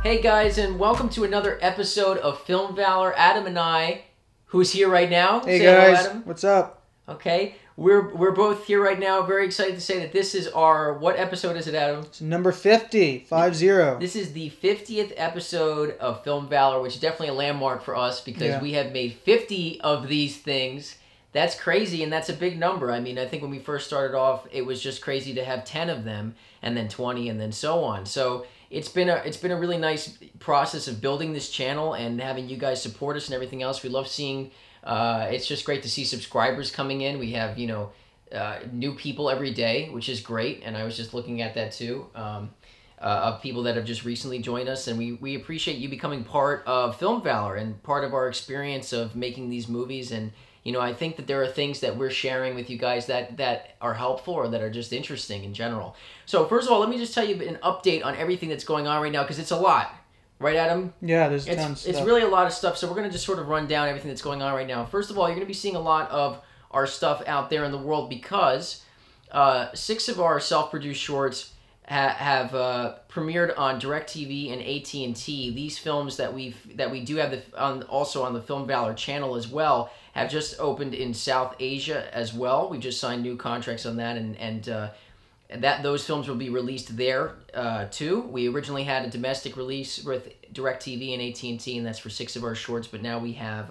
Hey guys, and welcome to another episode of Film Valor. Adam and I, who's here right now. Hey say guys, hello, Adam. what's up? Okay, we're both here right now. Very excited to say that this is our, what episode is it, Adam? It's number 50, 50. This is the 50th episode of Film Valor, which is definitely a landmark for us because we have made 50 of these things. That's crazy, and that's a big number. I mean, I think when we first started off, it was just crazy to have 10 of them, and then 20, and then so on. So it's been a really nice process of building this channel and having you guys support us and everything else. We love seeing. It's just great to see subscribers coming in. We have new people every day, which is great. And I was just looking at that too. Of people that have just recently joined us, and we appreciate you becoming part of Film Valor and part of our experience of making these movies. And I think that there are things that we're sharing with you guys that are helpful or that are just interesting in general. So first of all, let me just tell you an update on everything that's going on right now, because it's a lot. Right, Adam? Yeah, there's tons of stuff. It's really a lot of stuff, so we're going to just sort of run down everything that's going on right now. First of all, you're going to be seeing a lot of our stuff out there in the world because 6 of our self-produced shorts have premiered on DirecTV and AT&T. These films that we do have also on the Film Valor channel as well have just opened in South Asia as well. We just signed new contracts on that, and those films will be released there too. We originally had a domestic release with DirecTV and AT&T, and that's for 6 of our shorts, but now we have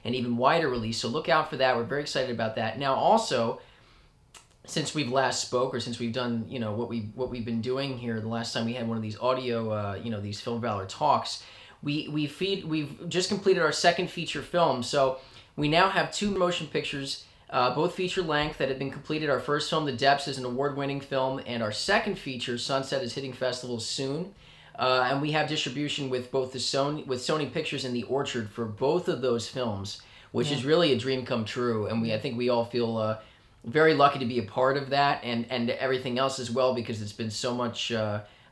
an even wider release, so look out for that. We're very excited about that. Now also, since we've last spoke, or since we've done what we've been doing here, the last time we had one of these audio these Film Valor talks, we've just completed our second feature film. So we now have 2 motion pictures, both feature length, that have been completed. Our first film, The Depths, is an award-winning film, and our second feature, Sunset, is hitting festivals soon. And we have distribution with both Sony Pictures and The Orchard for both of those films, which is really a dream come true. And I think we all feel very lucky to be a part of that, and everything else as well, because it's been so much.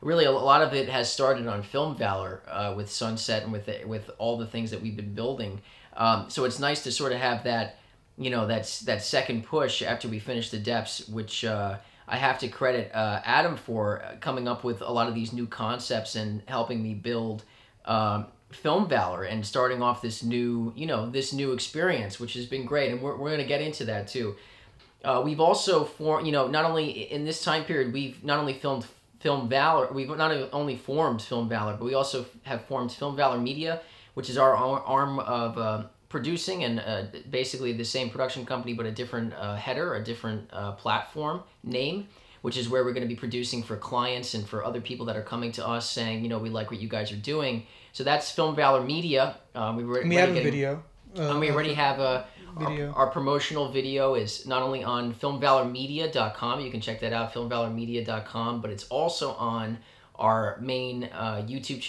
Really, a lot of it has started on Film Valor with Sunset and with all the things that we've been building. So it's nice to sort of have that. That second push after we finish The Depths, which I have to credit Adam for coming up with a lot of these new concepts and helping me build Film Valor and starting off this new experience, which has been great, and we're going to get into that too. We've also formed, not only in this time period, we've not only filmed Film Valor, we've not only formed Film Valor, but we also have formed Film Valor Media, which is our arm of producing, and basically the same production company, but a different header, a different platform name, which is where we're going to be producing for clients and for other people that are coming to us saying, we like what you guys are doing. So that's Film Valor Media. We have a video. And we already have a video. Our promotional video is not only on filmvalormedia.com. You can check that out, filmvalormedia.com, but it's also on our main YouTube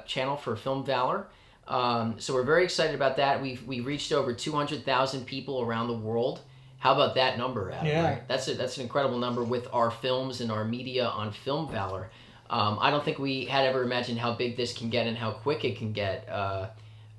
channel for Film Valor. So we're very excited about that. We've reached over 200,000 people around the world. How about that number, Adam? Yeah. Right? That's an incredible number with our films and our media on Film Valor. I don't think we had ever imagined how big this can get and how quick it can get.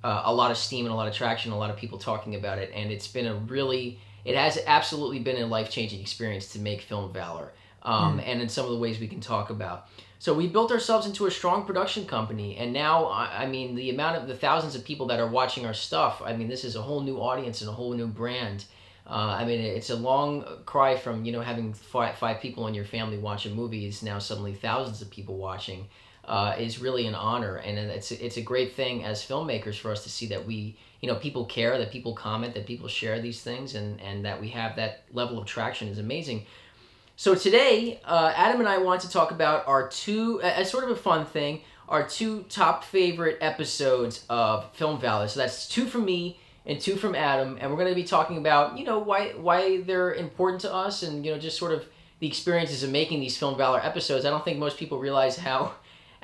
A lot of steam and a lot of traction, a lot of people talking about it, and it has absolutely been a life-changing experience to make Film Valor, and in some of the ways we can talk about. So we built ourselves into a strong production company, and now, I mean, the thousands of people that are watching our stuff, I mean, this is a whole new audience and a whole new brand. I mean, it's a long cry from, having 5 people in your family watch a movie is now suddenly thousands of people watching. Is really an honor, and it's a great thing as filmmakers for us to see that people care, that people comment, that people share these things, and that we have that level of traction is amazing. So today, Adam and I want to talk about our 2, as sort of a fun thing, our 2 top favorite episodes of Film Valor. So that's 2 from me and 2 from Adam, and we're going to be talking about why they're important to us, and just sort of the experiences of making these Film Valor episodes. I don't think most people realize how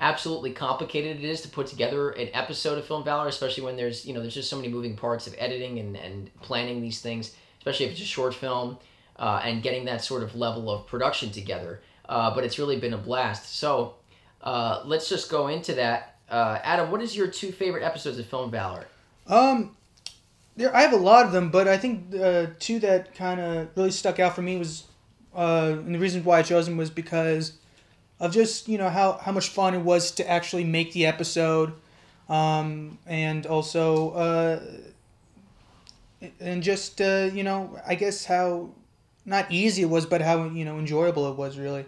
absolutely complicated it is to put together an episode of Film Valor, especially when there's just so many moving parts of editing and planning these things, especially if it's a short film, and getting that sort of level of production together. But it's really been a blast. So let's just go into that. Adam, what is your 2 favorite episodes of Film Valor? I have a lot of them, but I think 2 that kind of really stuck out for me was, and the reason why I chose them was because of just how much fun it was to actually make the episode, and also and just I guess how not easy it was, but how enjoyable it was really,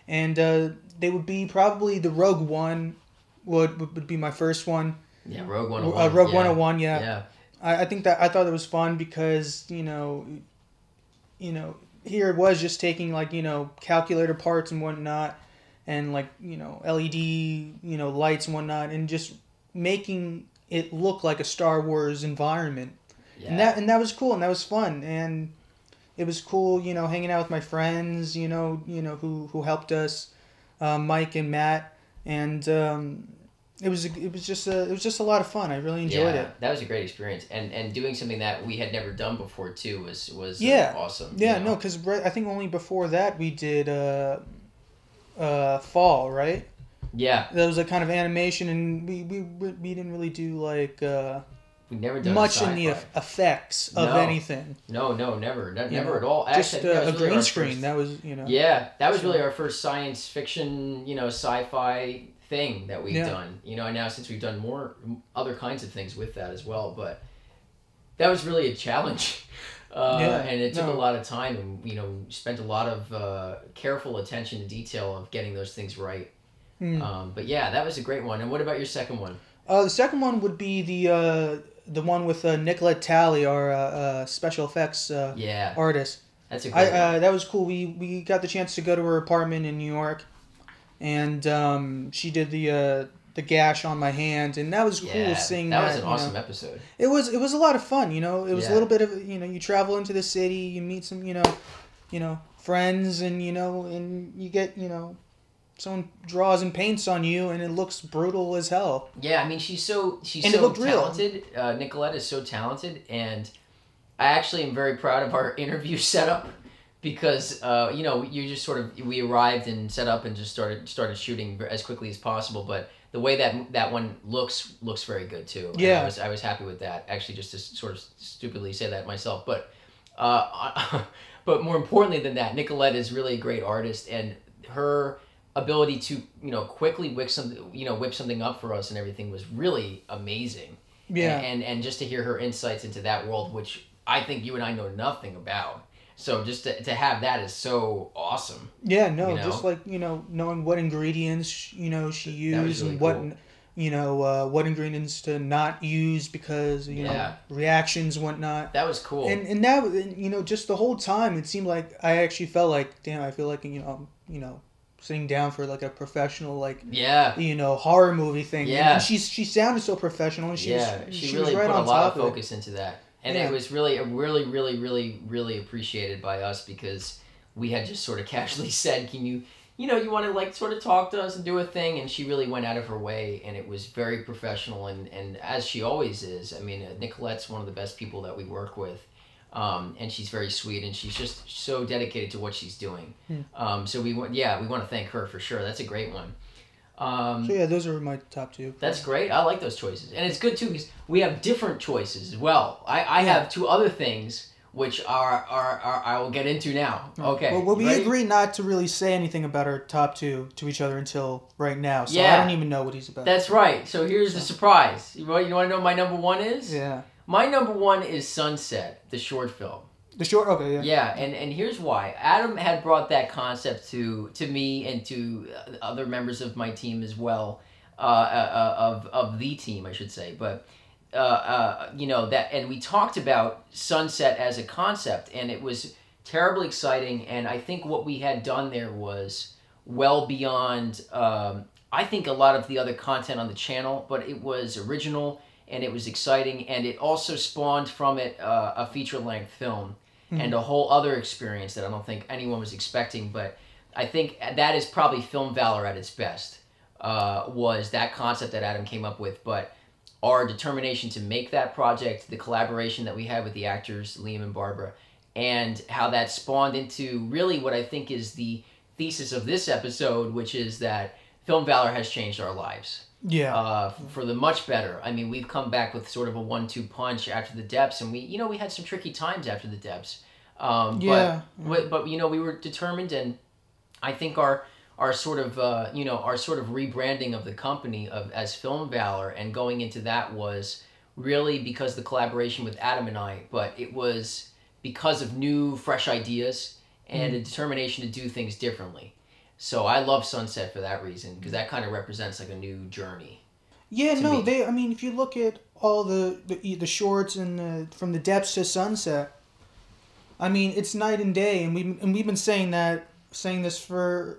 and they would be probably the Rogue One would be my first one. Yeah, Rogue 101. Rogue 101, yeah. Yeah. I think that I thought it was fun because here it was just taking like calculator parts and whatnot, and like LED lights and whatnot, and just making it look like a Star Wars environment. Yeah. And that was cool, and that was fun, and it was cool hanging out with my friends who helped us, Mike and Matt, and it was just a lot of fun. I really enjoyed it. That was a great experience, and doing something that we had never done before too was awesome. Yeah, no, because I think only before that we did Fall, right? Yeah, that was a kind of animation, and we didn't really do like we've never done much in the effects of anything. No, never at all. Just Actually, a green screen. That was Yeah, that was really our first science fiction sci-fi thing that we've done, and now since we've done more other kinds of things with that as well, but that was really a challenge, and it took a lot of time, and spent a lot of careful attention to detail of getting those things right. But yeah, that was a great one. And what about your second one? The second one would be the one with Nicolette Talley, our special effects artist. That's a great one. That was cool. We got the chance to go to her apartment in New York, and she did the gash on my hand, and that was cool seeing that. That was an awesome episode. It was a lot of fun. It was a little bit of you travel into the city, you meet some friends, and and you get someone draws and paints on you, and it looks brutal as hell. Yeah, I mean she's so talented. Real. Nicolette is so talented, and I actually am very proud of our interview setup. Because you just we arrived and set up and just started shooting as quickly as possible. But the way that one looks very good too. Yeah, and I was happy with that. Actually, just to sort of stupidly say that myself, but but more importantly than that, Nicolette is really a great artist, and her ability to quickly whip something up for us and everything was really amazing. Yeah, and just to hear her insights into that world, which I think you and I know nothing about. So just to have that is so awesome. Yeah, no, just like knowing what ingredients she used, and really what what ingredients to not use because reactions and whatnot. That was cool. And that just the whole time it seemed like I actually felt like I feel like sitting down for like a professional horror movie thing. Yeah, and she sounded so professional, and she really was right put on a lot top of focus into that. And it was really appreciated by us because we had just sort of casually said, can you want to like sort of talk to us and do a thing? And she really went out of her way, and it was very professional, and as she always is. I mean, Nicolette's one of the best people that we work with, and she's very sweet, and she's just so dedicated to what she's doing. So we want to thank her for sure. That's a great one. So yeah, those are my top two. That's great. I like those choices, and it's good too because we have different choices as well. I have two other things which are I will get into now. Okay. Well, we agree not to really say anything about our top two to each other until right now. So I don't even know what he's about. That's right. So here's the surprise. You want to know what my number one is? Yeah. My number one is Sunset, the short film. The short, okay, yeah. Yeah, and here's why. Adam had brought that concept to me and to other members of my team as well, of the team, I should say. But that, and we talked about Sunset as a concept, and it was terribly exciting. And I think what we had done there was well beyond, I think, a lot of the other content on the channel, but it was original and it was exciting, and it also spawned from it a feature-length film. And a whole other experience that I don't think anyone was expecting, but I think that is probably Film Valor at its best, was that concept that Adam came up with, but our determination to make that project, the collaboration that we had with the actors, Liam and Barbara, and how that spawned into really what I think is the thesis of this episode, which is that Film Valor has changed our lives. Yeah. For the much better. I mean, we've come back with sort of a 1-2 punch after the depths, and we had some tricky times after the depths. But we were determined, and I think our our sort of our sort of rebranding of the company as Film Valor, and going into that was really because the collaboration with Adam and I, but it was because of new, fresh ideas and a determination to do things differently. So I love Sunset for that reason, because that kind of represents like a new journey. Yeah, no, me. I mean, if you look at all the shorts and from the depths to Sunset, I mean, it's night and day, and we've been saying this for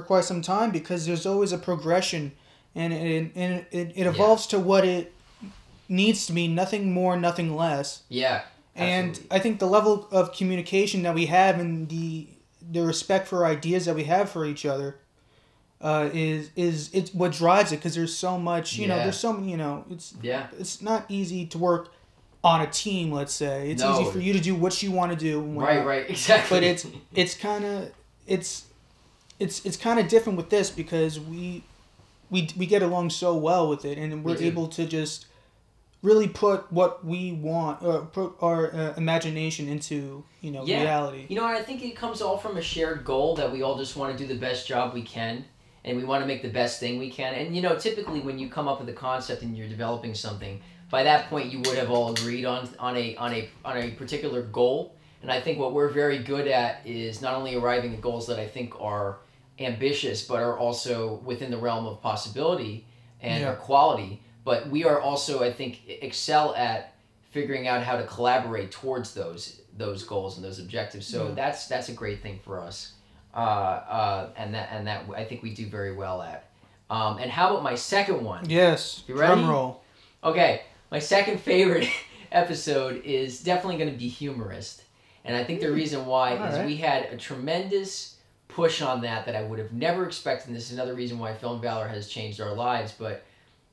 quite some time, because there's always a progression, and it evolves to what it needs to be, nothing more, nothing less. Yeah. And absolutely. I think the level of communication that we have, and the respect for ideas that we have for each other, is it's what drives it, because there's so much, there's so many, it's not easy to work on a team, let's say. It's easy for you to do what you want to do. Right, exactly. But it's kind of different with this, because we get along so well with it, and we're able to just really put what we want, or put our imagination into, reality. And I think it comes all from a shared goal that we all just want to do the best job we can, and we want to make the best thing we can. And typically when you come up with a concept and you're developing something, by that point you would have all agreed on a particular goal. And I think what we're very good at is not only arriving at goals that I think are ambitious, but are also within the realm of possibility and are quality. But we are also, I think, excel at figuring out how to collaborate towards those goals and those objectives. So that's a great thing for us, and that I think we do very well at. And how about my second one? Yes. You ready? Drum roll. Okay, my second favorite episode is definitely going to be humorist, and I think the reason why is we had a tremendous push on that I would have never expected. And this is another reason why Film Valor has changed our lives, but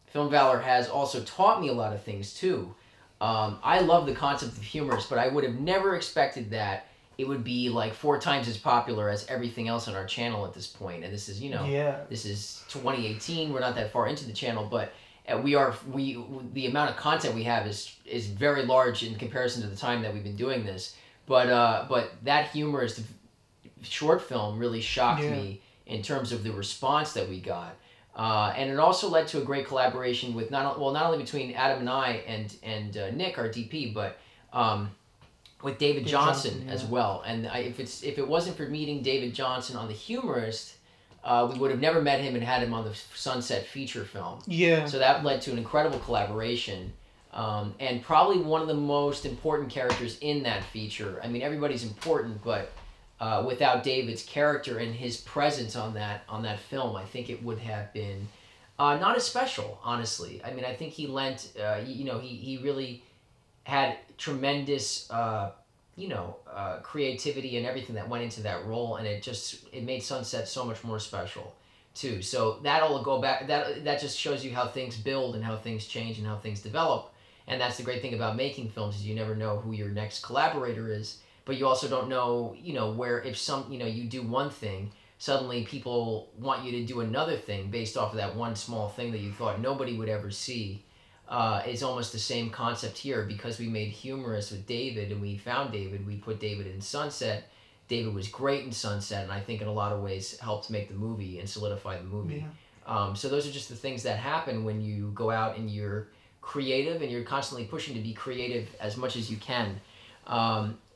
Film Valor has also taught me a lot of things too. I love the concept of humorist, but I would have never expected that it would be like 4 times as popular as everything else on our channel at this point. And this is, this is 2018. We're not that far into the channel, but the amount of content we have is very large in comparison to the time that we've been doing this. But that humorist short film really shocked me in terms of the response that we got. And it also led to a great collaboration with not only between Adam and I and Nick, our DP, but with David Johnson as well. And if it wasn't for meeting David Johnson on The Humorist, we would have never met him and had him on the Sunset feature film. Yeah. So that led to an incredible collaboration. And probably one of the most important characters in that feature. I mean, everybody's important, but without David's character and his presence on that film, I think it would have been not as special, honestly. I mean, I think he lent, he really had tremendous, creativity and everything that went into that role, and it made Sunset so much more special, too. So that'll go back. That just shows you how things build and how things change and how things develop. And that's the great thing about making films, is you never know who your next collaborator is. But you also don't know, where if you do one thing, suddenly people want you to do another thing based off of that one small thing that you thought nobody would ever see. It's almost the same concept here, because we made Humorous with David and we found David. We put David in Sunset. David was great in Sunset, and I think in a lot of ways helped make the movie and solidify the movie. Yeah. So those are just the things that happen when you go out and you're creative, and you're constantly pushing to be creative as much as you can.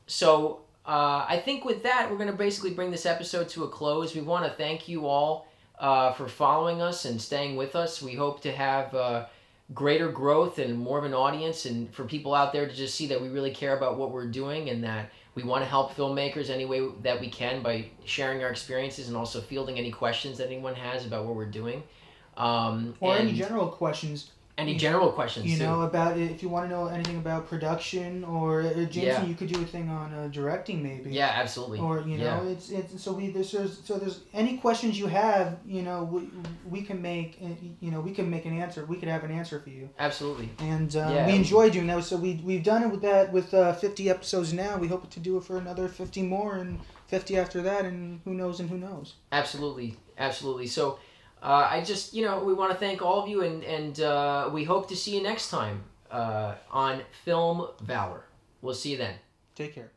So I think with that, we're going to basically bring this episode to a close. We want to thank you all for following us and staying with us. We hope to have greater growth and more of an audience, and for people out there to just see that we really care about what we're doing, and that we want to help filmmakers any way that we can by sharing our experiences and also fielding any questions that anyone has about what we're doing. Or any general questions. Any general questions, too. About if you want to know anything about production, or Jameson, you could do a thing on directing, maybe. Yeah, absolutely. Or there's any questions you have, we can make an answer. We could have an answer for you. Absolutely. And we enjoy doing that. So we've done it with 50 episodes now. We hope to do it for another 50 more, and 50 after that, and who knows. Absolutely. So. I just, we want to thank all of you, and we hope to see you next time on Film Valor. We'll see you then. Take care.